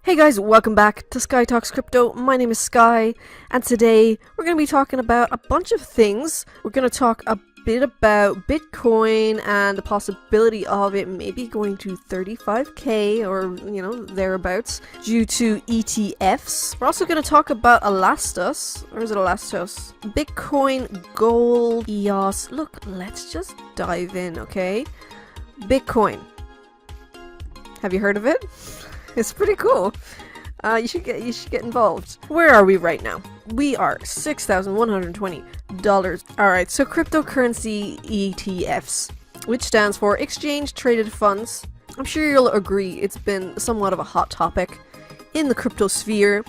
Hey guys, welcome back to Sky Talks Crypto. My name is Sky, and today we're going to be talking about a bunch of things. We're going to talk a bit about Bitcoin and the possibility of it maybe going to 35k or, thereabouts due to ETFs. We're also going to talk about Elastos, or is it Elastos? Bitcoin, gold, EOS. Look, let's just dive in, okay? Bitcoin. Have you heard of it? It's pretty cool. You should get involved. Where are we right now? We are $6,120. Alright, so cryptocurrency ETFs, which stands for Exchange Traded Funds. I'm sure you'll agree it's been somewhat of a hot topic in the crypto sphere,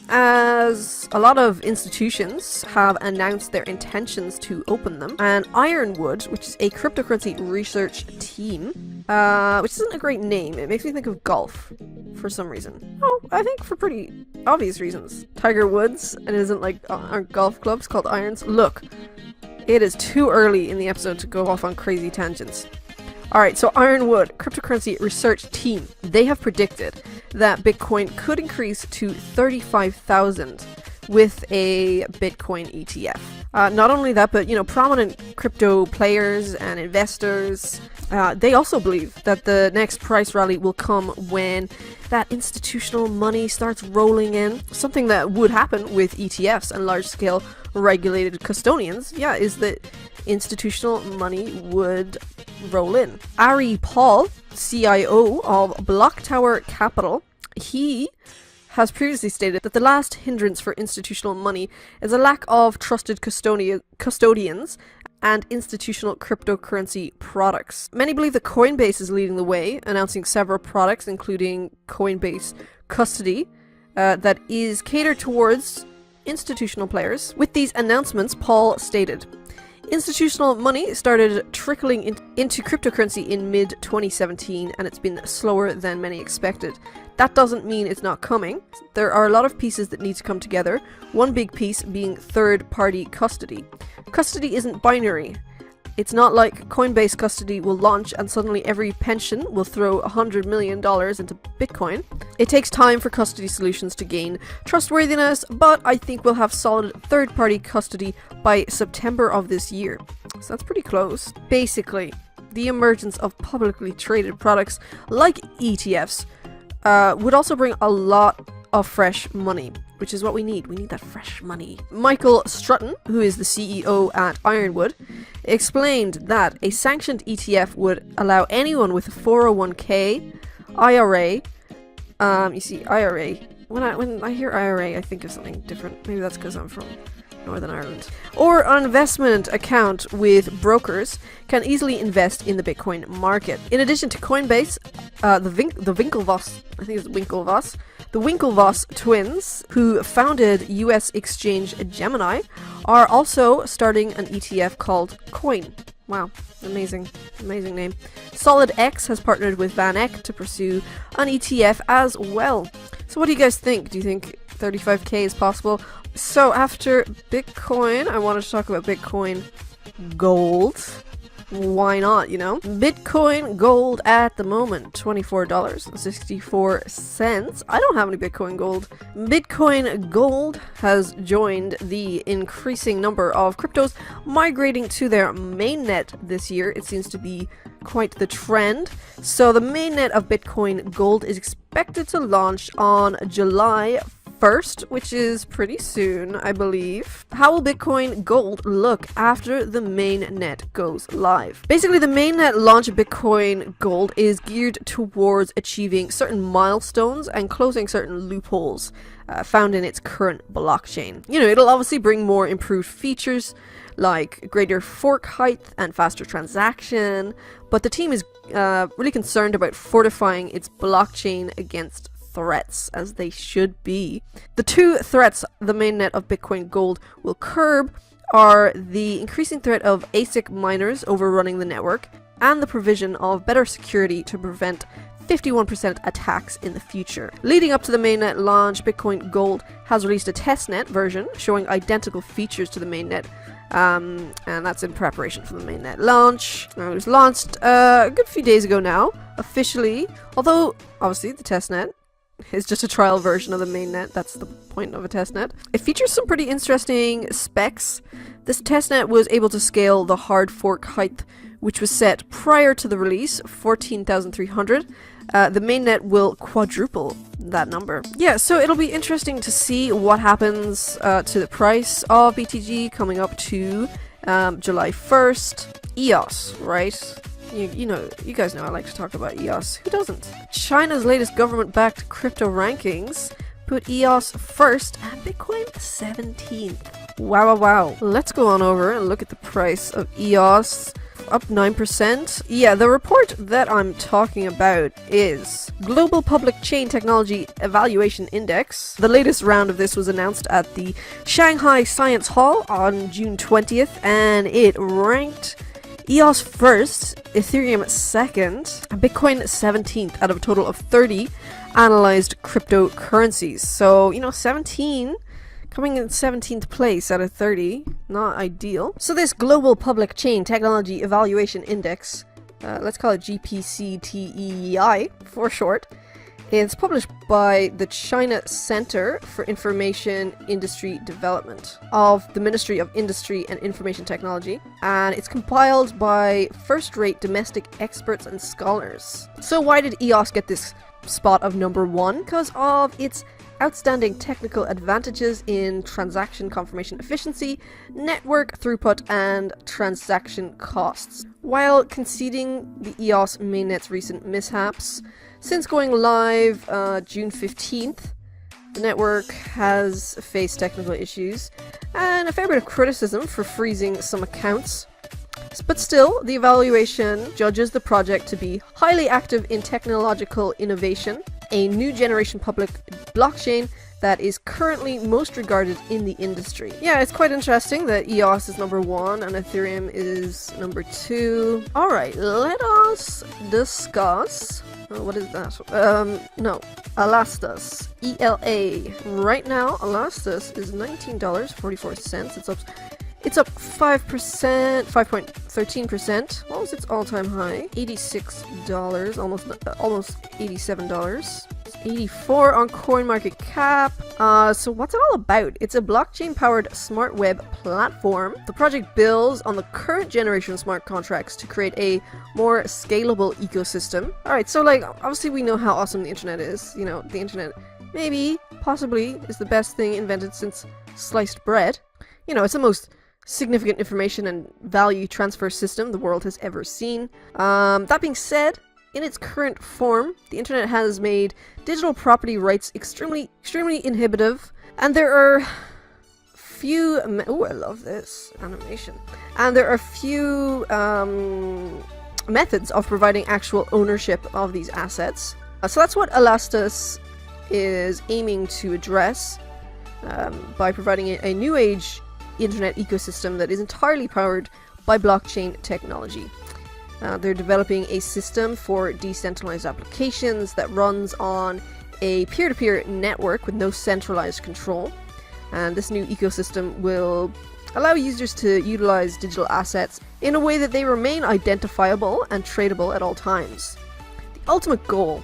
as a lot of institutions have announced their intentions to open them. And Ironwood, which is a cryptocurrency research team, which isn't a great name. It makes me think of golf for some reason. Oh, I think for pretty obvious reasons. Tiger Woods, and it isn't like aren't golf clubs called irons? Look, it is too early in the episode to go off on crazy tangents. Alright, so Ironwood, cryptocurrency research team, they have predicted that Bitcoin could increase to 35,000 with a Bitcoin ETF. Not only that, but prominent crypto players and investors, they also believe that the next price rally will come when that institutional money starts rolling in. Something that would happen with ETFs and large-scale regulated custodians, is that institutional money would roll in. Ari Paul, CIO of Block Tower Capital, he has previously stated that the last hindrance for institutional money is a lack of trusted custodians and institutional cryptocurrency products. Many believe that Coinbase is leading the way, announcing several products including Coinbase Custody that is catered towards institutional players. With these announcements, Paul stated, institutional money started trickling into cryptocurrency in mid-2017, and it's been slower than many expected. That doesn't mean it's not coming. There are a lot of pieces that need to come together, one big piece being third-party custody. Custody isn't binary. It's not like Coinbase Custody will launch and suddenly every pension will throw $100 million into Bitcoin. It takes time for custody solutions to gain trustworthiness, but I think we'll have solid third-party custody by September of this year. So that's pretty close. Basically, the emergence of publicly traded products like ETFs would also bring a lot of fresh money, which is what we need. We need that fresh money. Michael Strutton, who is the CEO at Ironwood, explained that a sanctioned ETF would allow anyone with a 401k, IRA, you see IRA, when I hear IRA I think of something different. Maybe that's because I'm from Northern Ireland. Or an investment account with brokers can easily invest in the Bitcoin market. In addition to Coinbase, the Winklevoss twins, who founded US exchange Gemini, are also starting an ETF called Coin. Wow, amazing name. SolidX has partnered with VanEck to pursue an ETF as well. So what do you guys think? Do you think 35k is possible? So after Bitcoin, I wanted to talk about Bitcoin gold. Why not, Bitcoin gold at the moment, $24.64. I don't have any Bitcoin gold. Bitcoin gold has joined the increasing number of cryptos migrating to their mainnet this year. It seems to be quite the trend. So the mainnet of Bitcoin gold is expected to launch on July 1st, which is pretty soon, I believe. How will Bitcoin Gold look after the mainnet goes live? Basically, the mainnet launch of Bitcoin Gold is geared towards achieving certain milestones and closing certain loopholes found in its current blockchain. It'll obviously bring more improved features like greater fork height and faster transaction, but the team is really concerned about fortifying its blockchain against threats, as they should be. The two threats the mainnet of Bitcoin Gold will curb are the increasing threat of ASIC miners overrunning the network and the provision of better security to prevent 51% attacks in the future. Leading up to the mainnet launch, Bitcoin Gold has released a testnet version showing identical features to the mainnet, and that's in preparation for the mainnet launch. It was launched a good few days ago now, officially, although obviously the testnet is just a trial version of the mainnet. That's the point of a testnet. It features some pretty interesting specs. This testnet was able to scale the hard fork height, which was set prior to the release, 14,300. The mainnet will quadruple that number. Yeah, so it'll be interesting to see what happens to the price of BTG coming up to July 1st. EOS, right? You know, you guys know I like to talk about EOS. Who doesn't? China's latest government-backed crypto rankings put EOS first and Bitcoin 17th. Wow, wow, wow. Let's go on over and look at the price of EOS. Up 9%. Yeah, the report that I'm talking about is Global Public Chain Technology Evaluation Index. The latest round of this was announced at the Shanghai Science Hall on June 20th, and it ranked EOS first, Ethereum second, and Bitcoin 17th out of a total of 30 analyzed cryptocurrencies. So, you know, 17 coming in 17th place out of 30, not ideal. So this Global Public Chain Technology Evaluation Index, let's call it GPCTEI for short, it's published by the China Center for Information Industry Development of the Ministry of Industry and Information Technology, and it's compiled by first-rate domestic experts and scholars. So why did EOS get this spot of number 1? Because of its outstanding technical advantages in transaction confirmation efficiency, network throughput, and transaction costs. While conceding the EOS mainnet's recent mishaps, since going live June 15th, the network has faced technical issues and a fair bit of criticism for freezing some accounts. But still, the evaluation judges the project to be highly active in technological innovation, a new generation public blockchain that is currently most regarded in the industry. Yeah, it's quite interesting that EOS is number 1 and Ethereum is number 2. Alright, let us discuss... what is that? No. Elastos. ELA. Right now, Elastos is $19.44. It's up 5%, 5.13%. What was its all-time high? $86, almost $87. It's 84 on CoinMarketCap. So what's it all about? It's a blockchain-powered smart web platform. The project builds on the current generation smart contracts to create a more scalable ecosystem. Alright, so like, obviously we know how awesome the internet is. You know, the internet maybe, possibly, is the best thing invented since sliced bread. You know, it's the most significant information and value transfer system the world has ever seen. That being said, in its current form, the internet has made digital property rights extremely inhibitive, and there are few... oh, I love this animation. And there are few methods of providing actual ownership of these assets. So that's what Elastos is aiming to address by providing a new age internet ecosystem that is entirely powered by blockchain technology. They're developing a system for decentralized applications that runs on a peer-to-peer network with no centralized control. And this new ecosystem will allow users to utilize digital assets in a way that they remain identifiable and tradable at all times. The ultimate goal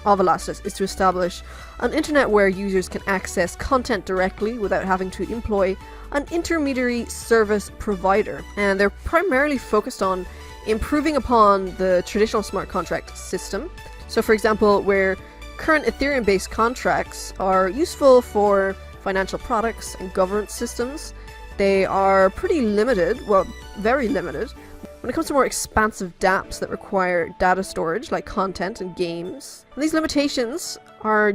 of Elastos is to establish an internet where users can access content directly without having to employ an intermediary service provider. And they're primarily focused on improving upon the traditional smart contract system. So for example, where current Ethereum-based contracts are useful for financial products and governance systems, they are pretty limited, well, very limited, when it comes to more expansive dApps that require data storage like content and games. And these limitations are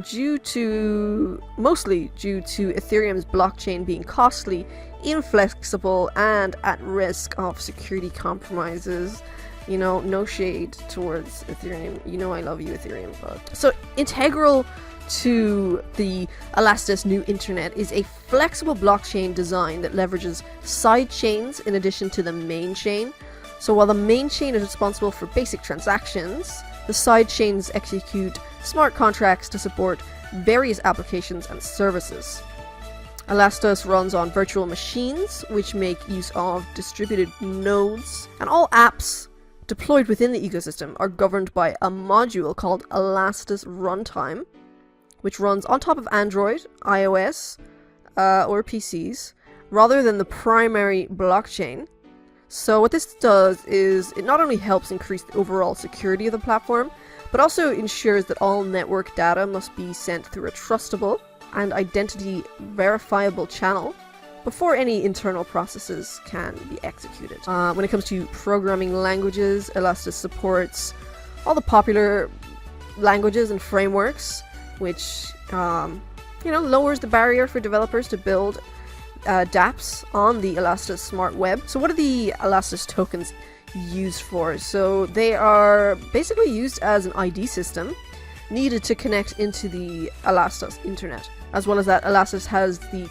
mostly due to Ethereum's blockchain being costly, inflexible, and at risk of security compromises. You know, no shade towards Ethereum. You know I love you, Ethereum. But... so integral to the Elastos new internet is a flexible blockchain design that leverages side chains in addition to the main chain. So while the main chain is responsible for basic transactions, the side chains execute smart contracts to support various applications and services. Elastos runs on virtual machines, which make use of distributed nodes, and all apps deployed within the ecosystem are governed by a module called Elastos Runtime, which runs on top of Android, iOS, or PCs, rather than the primary blockchain. So what this does is it not only helps increase the overall security of the platform, but also ensures that all network data must be sent through a trustable and identity verifiable channel before any internal processes can be executed. When it comes to programming languages, Elastos supports all the popular languages and frameworks, which lowers the barrier for developers to build dApps on the Elastos Smart Web. So what are the Elastos tokens used for? So they are basically used as an ID system needed to connect into the Elastos internet. As well as that, Elastos has the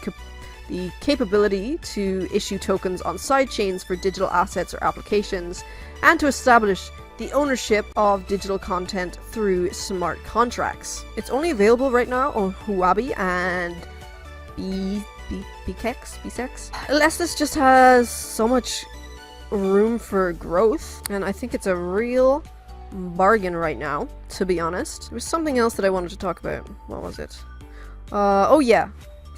capability to issue tokens on sidechains for digital assets or applications, and to establish the ownership of digital content through smart contracts. It's only available right now on Huobi and BKEX. Elastos just has so much room for growth, and I think it's a real bargain right now, to be honest. There was something else that I wanted to talk about. What was it? Oh yeah.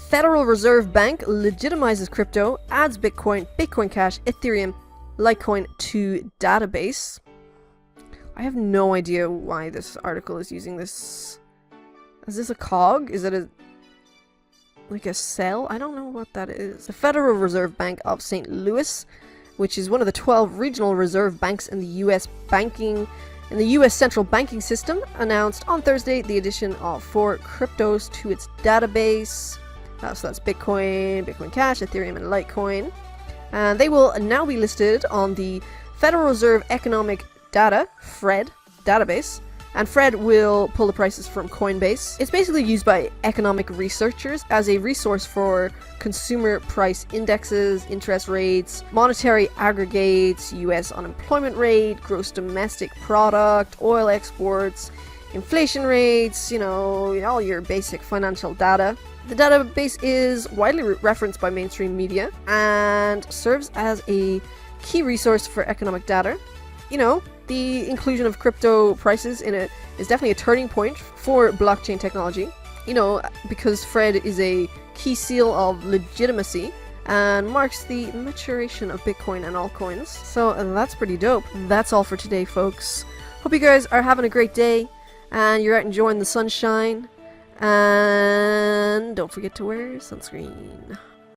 Federal Reserve Bank legitimizes crypto, adds Bitcoin, Bitcoin Cash, Ethereum, Litecoin to database. I have no idea why this article is using this. Is this a cog? Is it like a cell? I don't know what that is. The Federal Reserve Bank of St. Louis, which is one of the 12 regional reserve banks in the U.S. Central banking system, announced on Thursday the addition of 4 cryptos to its database. So that's Bitcoin, Bitcoin Cash, Ethereum, and Litecoin. And they will now be listed on the Federal Reserve Economic Data, FRED, database. And FRED will pull the prices from Coinbase. It's basically used by economic researchers as a resource for consumer price indexes, interest rates, monetary aggregates, US unemployment rate, gross domestic product, oil exports, inflation rates, all your basic financial data. The database is widely referenced by mainstream media and serves as a key resource for economic data. The inclusion of crypto prices in it is definitely a turning point for blockchain technology, because FRED is a key seal of legitimacy and marks the maturation of Bitcoin and altcoins. So that's pretty dope. That's all for today, folks. Hope you guys are having a great day and you're out enjoying the sunshine. And don't forget to wear sunscreen.